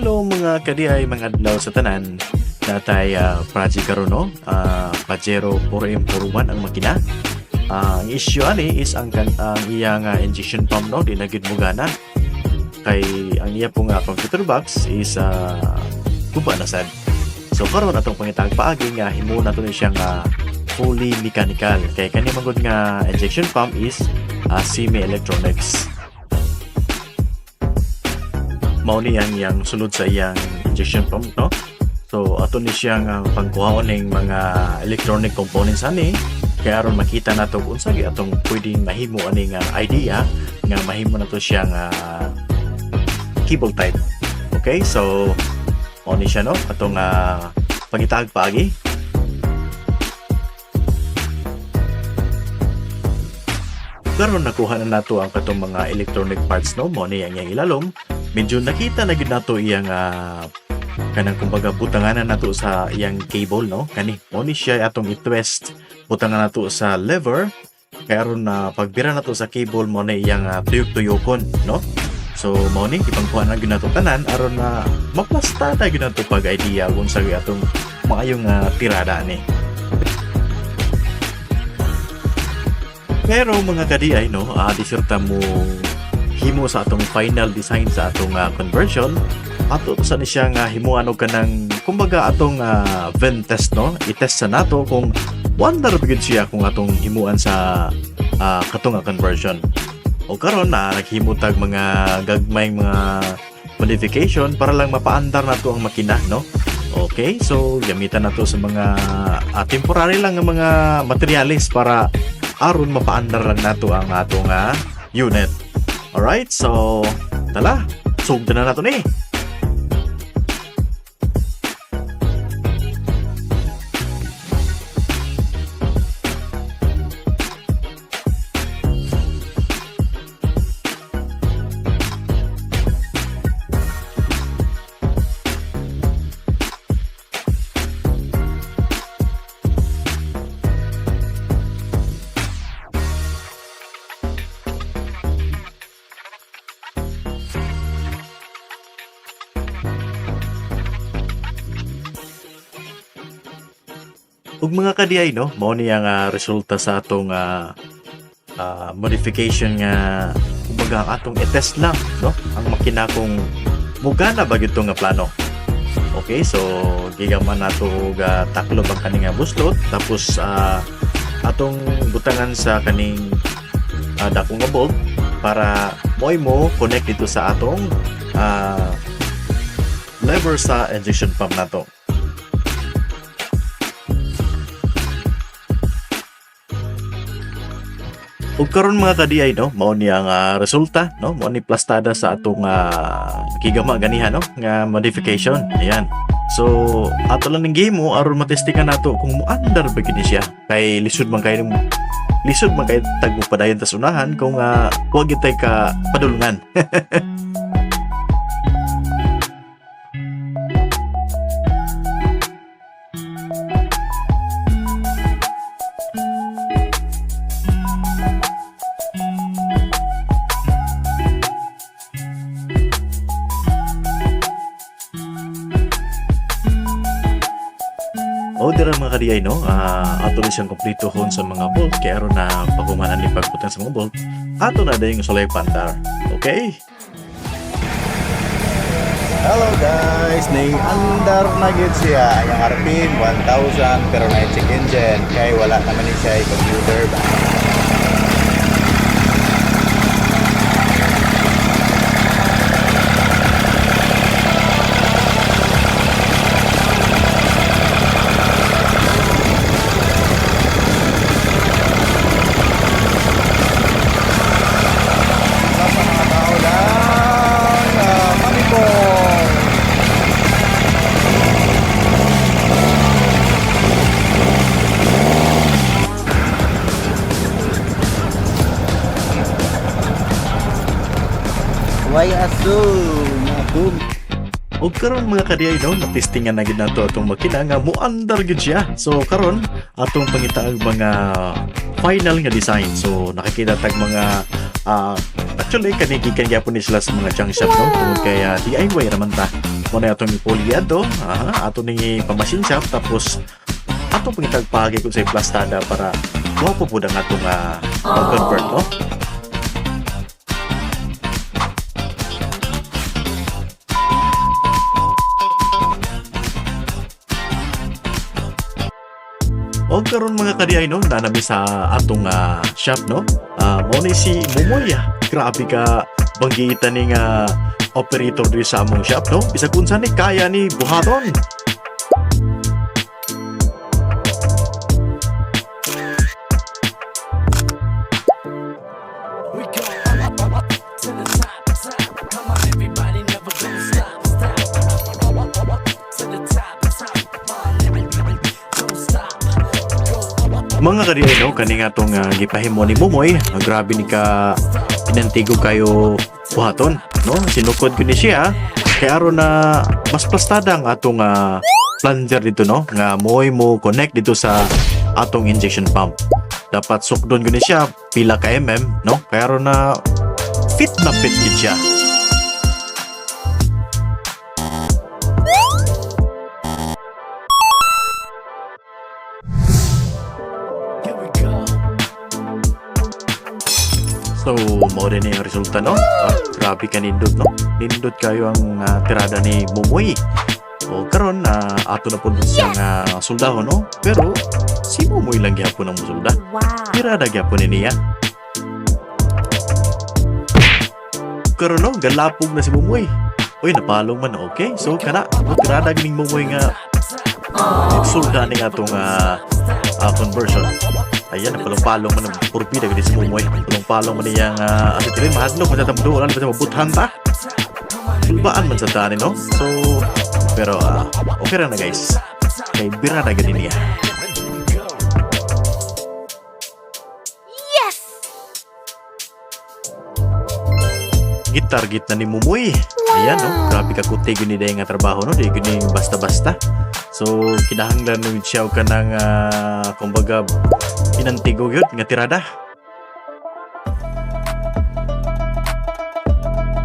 Hello mga kadiay, mga adlaw sa tanan. Natay project karon no. Pajero 4M41 ang makina. Ang issue ani is ang iyang injection pump no, di na gid mo gana. Kay ang iya pong computer box is guba na sad. So karon atong pangitag paagi nga himo na to ni siyang fully mechanical. Kay kani magud nga injection pump is semi-electronics. Mao ni yang sulod sa iyang injection pump no. So ato ni siyang pagkuhaon ning mga electronic components ani kaya aron makita nato kung unsa gi atong pwedeng mahimo ani nga idea nga mahimo nato siyang cable type. Okay, so mao ni siya no atong pangitag paagi. Karon nakuha na nato ang katong mga electronic parts no, mo ni ang iyang ilalom. Medyo nakita na gid nato iyang kanang kumbaga butanganan nato sa iyang cable no. Kani mo ni siya atong i-twist butangan nato sa lever kaya aron pagbira nato sa cable mo ni iyang tuyok-tuyokon no. So mo ni ipangkuha na gid nato tanan aron maplasta na gid nato pag idea kung sa atong maayong tirada ni. Pero mga kadiay no, diserta mo himo sa atong final design sa atong conversion ato sa ni siya nga himuan og kanang kumbaga atong vent test no, i-test sa nato kung wonder bigid siya kung atong himuan sa katong conversion. O karon naghimo tag mga gagmay mga modification para lang mapaandar nato ang makina no. Okay, so gamitan nato sa mga temporary lang nga mga materyales para aron mapaandar lang nato ang atong unit. Alright, so tala, sugdan na nato ni. Ug mga kadiyay no, mao ni ang resulta sa atong modification nga kumbaga atong i-test lang no ang makina kung mugana ba gyud nga plano. Okay, so gigaman nato ga taklob ang kaning buslot tapos atong butangan sa kaning dako nga bolt para moy mo connect dito sa atong lever sa injection pump nato. Ug karon mga kadiay no, mao ni ang resulta no, mao ni plastada sa atong gigama ganiha no nga modification. Ayan. So ato lang ning gihimo aron matestingan nato kung muandar ba gid siya. Kay lisod man kay tagmo padayon ta sunahan kung wa gid tay ka padulungan. O dira mga kadiyay no, ato na siyang kompletohon sa mga bolt kaya aron na pagumanan ni pagputang sa mga bolt ato na dayong sulay pandar. Okay? Hello guys, andar na gid siya yung RPM 1000 pero na check engine kay wala naman ni siya computer ba. Why assume? Ug karon mga kadiyay no, natistingan na gid nato atong makina nga muandar gid siya. So karon atong pangitaag mga final nga design. So nakikita tag mga actually kanigikan gyapon ni sila sa mga junk shop no, tungod kay DIY raman ta. muna atong ipuliad to. Ato ni pamasin shop tapos ato pang itagpagi ko sa plastada para wapo po ang atong mag-convert, no? O karon mga kadiay, no, nanami sa atong shop, no. Mo ni si Mumoy. Grabe ka banggitan ning operator diri sa among shop, no. Bisag unsa ni kaya ni buhaton. Mga kadiay, no, kani nga tong gipahimo ni Mumoy, grabe ni ka pinantigo kayo buhaton, no. Sinukod ko ni siya kay aron na mas plastada ang atong plunger dito, no, nga moy mo connect dito sa atong injection pump. Dapat sukdon ko ni siya pila ka no, kay aron na fit gid siya. So, mao din yung resulta, no? Grabe ka nindot, no? Nindot kayo ang tirada ni Mumoy. O karon ato na po siyang soldaho, no? Pero si Mumoy lang gyapon ang musulda. Wow. Tirada gyapon niya. Karon, no? Galapog na si Mumoy. Uy, napalong man, okay? So, kana, tirada gining Mumoy nga solda ni atong conversion. Ayan, napalong-palong man ang purbida gani sa Mumoy. Napalong-palong man niyang asitirin, mahadlok, masatamdo, alam ba sa mabuthan ta? Tulbaan man sa tani, no? So, pero okay na guys. Kay bira na gani niya. Yes! Gitar git na ni Mumoy. Ayan, no? Grabe ka kuti gani dahil nga trabaho, no? Di gani basta-basta. So, kinahanglan nung siyaw ka ng kumbaga pinantigo yun nga tirada.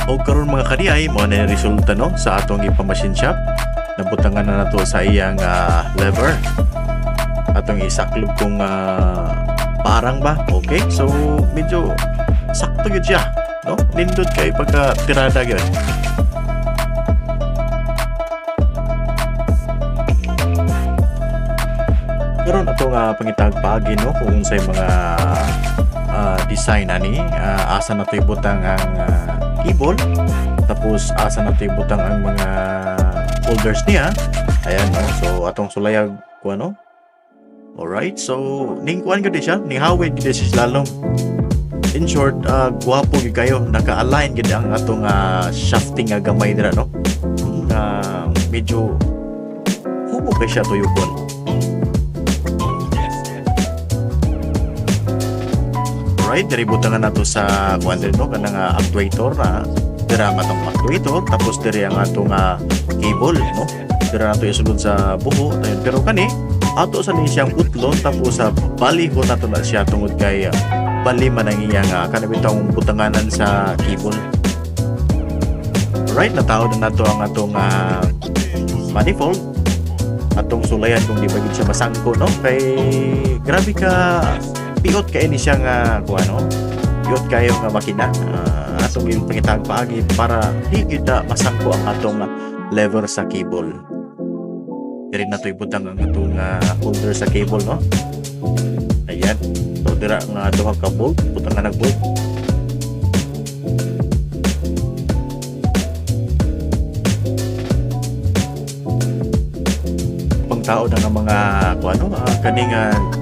O karon mga kadiay, mo na yung resulta, no, sa atong ipamachine shop. Nabutangan na nato sa iyang lever. Atong isaklob kung parang ba. Okay, so medyo sakto yun siya, no? Nindot kay pagka tirada yun. Karon atong pangitagpagi, no, kung unsay mga design ani, asa na to'y butang ang cable, tapos asa na to'y butang ang mga holders niya. Ayan, no, so atong sulayag ko, ano. Alright, so ning kuan gid siya, ning hawid gid siya lalong. In short, guwapo gid kayo, naka-align gid ang atong shafting nga gamay dira, no. Medyo humo kay siya tuyokon. Alright, diributan na nato sa kuan no, kanang actuator na dira ang atong actuator, tapos diri ang atong cable, no. Dira nato isulod sa buho, ayun. Pero kani ato sa ni siyang utlon, tapos sa baliho nato na siya tungod kay bali man ang iyang kanabitang butanganan sa cable. Alright, natawad na nato ang atong manifold, atong sulayan kung di ba gid siya masangko, no. Kay grabe ka piot kay ni siya nga kuano, piot kayo nga makina, atong yung pangitag paagi para di kita masangko ang atong lever sa cable. Diri na to ibutang ang atong holder sa cable, no. Ayan, so dira nga duha ka bolt, butang nga nag-bolt. Tao na nga mga kuano kaning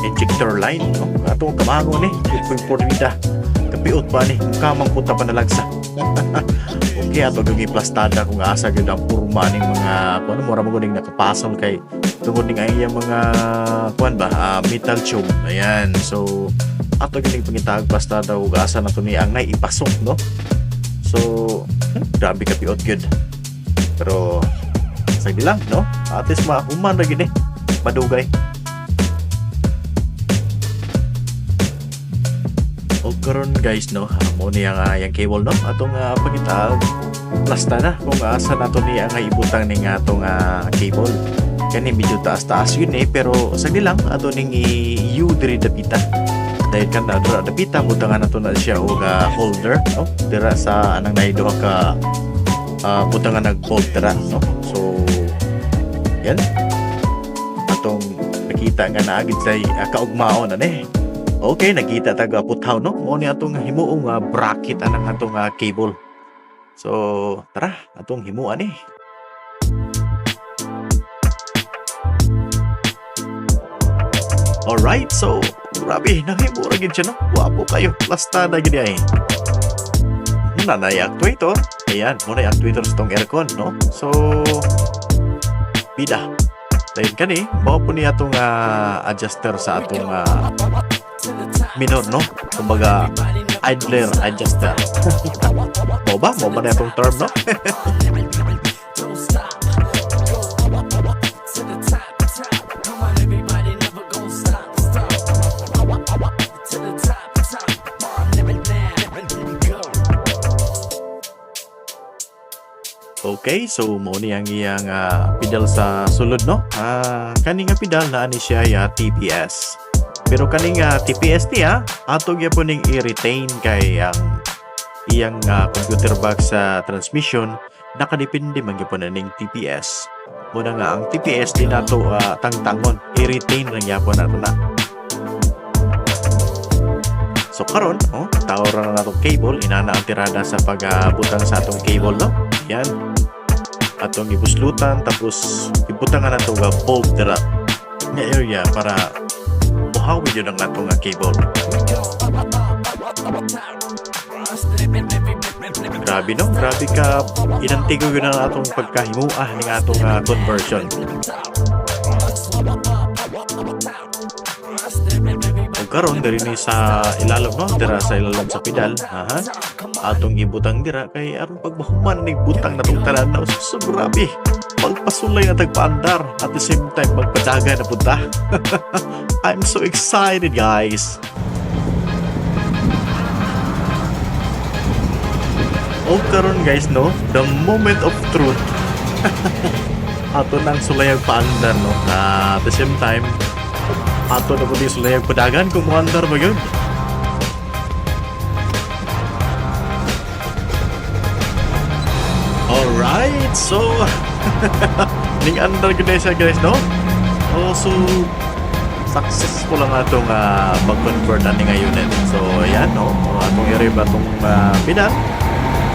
injector line, no, atong kamango ni yung pormida kapiot pa ni kamang puta pa nalagsa. Okay, ato yung plastada kung asa gyud ang porma ning mga kuano, mura mo ning nakapasol kay tungod ning ay mga kuan ba metal tube. Ayan, so ato gyud pangitag plastada ug asa na to ni angay ipasok, no. So grabe kapiot gyud, pero sagdi lang, no? At least mahuman na gini, madugay. O O karon guys no, mo niya nga yung cable no, atong pagita plasta na kung asa nato niya nga ibutang ning atong cable. Kani medyo taas-taas yun pero sagdi lang ato ning i-u diri dapita. Dahil kan na dapita butangan nato na siya og holder no, dira sa anang naiduha ka butangan nag-bolt dira no. So yan atong nakita nga naagid say kaugmaon ani. Okay, nakita taga puthaw no. Mo ni atong himuong bracket anang atong cable. So, tara, atong himuan eh. Alright, so grabe, nanghimu ra gid siya no. Wapo kayo, plasta na gid ay. Muna na actuator. Ayan, muna actuator sa tong aircon no. So, bida. Dahil kani, mao po niya itong adjuster sa atong minor, no? Kumbaga, idler adjuster. Mo ba? Mo ba na itong term, no? Okay, so mo ni ang iyang pedal sa sulod no. Kani nga pedal na ani siya TPS. Pero kani nga TPS niya ato gyapon ning i-retain kay ang iyang computer box sa transmission nakadepende man gyapon ning TPS. Muna nga ang TPS din nato tangtangon i-retain lang gyapon nato na. So karon, tawran na natong cable, inana ang tirada sa pagbutang sa atong cable no. Yan. Atong ibuslutan tapos ibutangan nato nga bulb dira nga area para buhawin yun ang atong cable. Grabe no, grabe ka inantigo yun ang atong pagkahimuah ng atong conversion. Karon diri ni sa ilalom no, dira sa ilalom sa pedal, atong ibutang dira kay aron pagbahuman ning butang natong tanan na so grabe. Pagpasulay na tagpaandar at the same time magpadaga na punta. I'm so excited guys. O karon guys no, the moment of truth. Ato nang sulayag paandar no, at the same time ato na po din sulayag padagan kung muandar ba yun. Alright, so ning andar gud siya guys no. So successful ang atong mag-convert ani nga unit. So ayan no, atong i-rev atong pedal.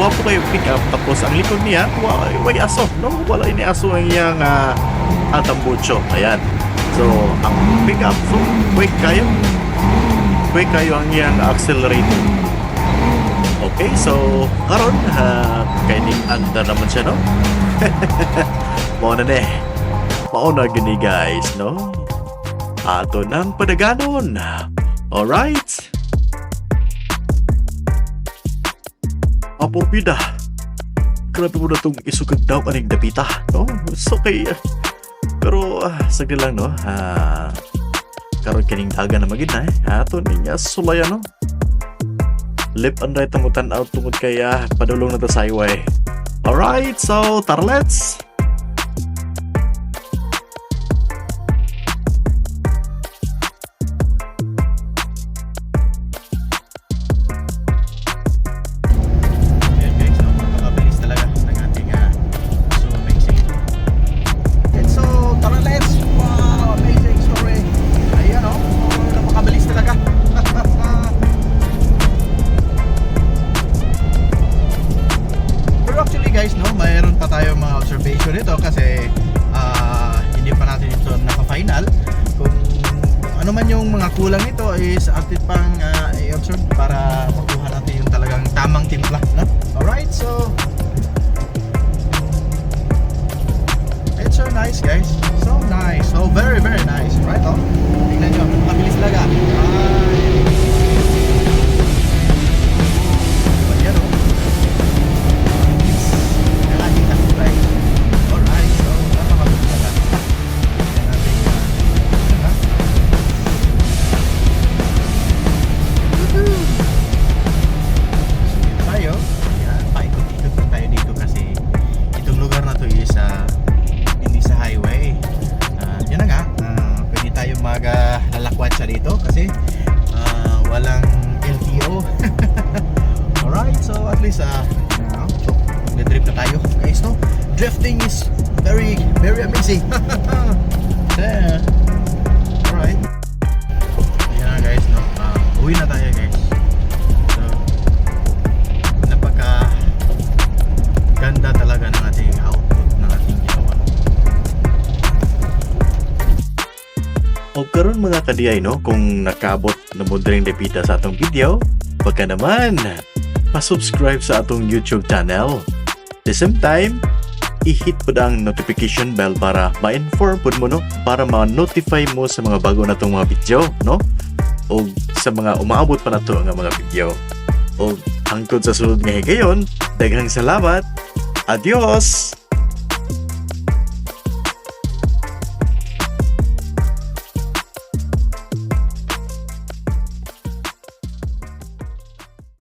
Kuha po kayo pick up tapos ang likod niya way aso no, wala ini aso ang iyang tambucho. Ayan. So, ang pick up, so, quick kayo ang iyang accelerator. Okay, so, karon kay ning anda naman siya, no? Mauna na mauna gini guys, no? Ato nang padaganon. Alright? Apopida. Grabe mo na itong isugag daw aning dapita, no? It's okay. Pero sagdi lang no, karon kining daga na magid na ato niya sulayan no. Left and right ang tan-out tungod kaya padulong na ta sa highway. Alright, so tara let's. Dito kasi hindi pa natin ito naka-final. Kung ano man yung mga kulang nito is atin pang i-observe para makuha natin yung talagang tamang timpla, no? Alright, so it's so nice guys, so nice, so very very nice, right? Tingnan nyo, mabilis talaga. trip na tayo guys, no? Drifting is very amazing. Yeah. Alright. Ayan na guys, no? Uwi na tayo guys. So, napaka ganda talaga ng ating output ng ating ginawa. O karon mga kadiyay, no, kung nakabot na mo dring debita sa atong video, baka naman pa-subscribe sa atong YouTube channel. At the same time, i-hit po ang notification bell para ma-inform po mo, no, para ma-notify mo sa mga bago na tong mga video, no, o sa mga umaabot pa na to nga mga video. O hangtod sa sunod nga higayon, daghang salamat. Adios!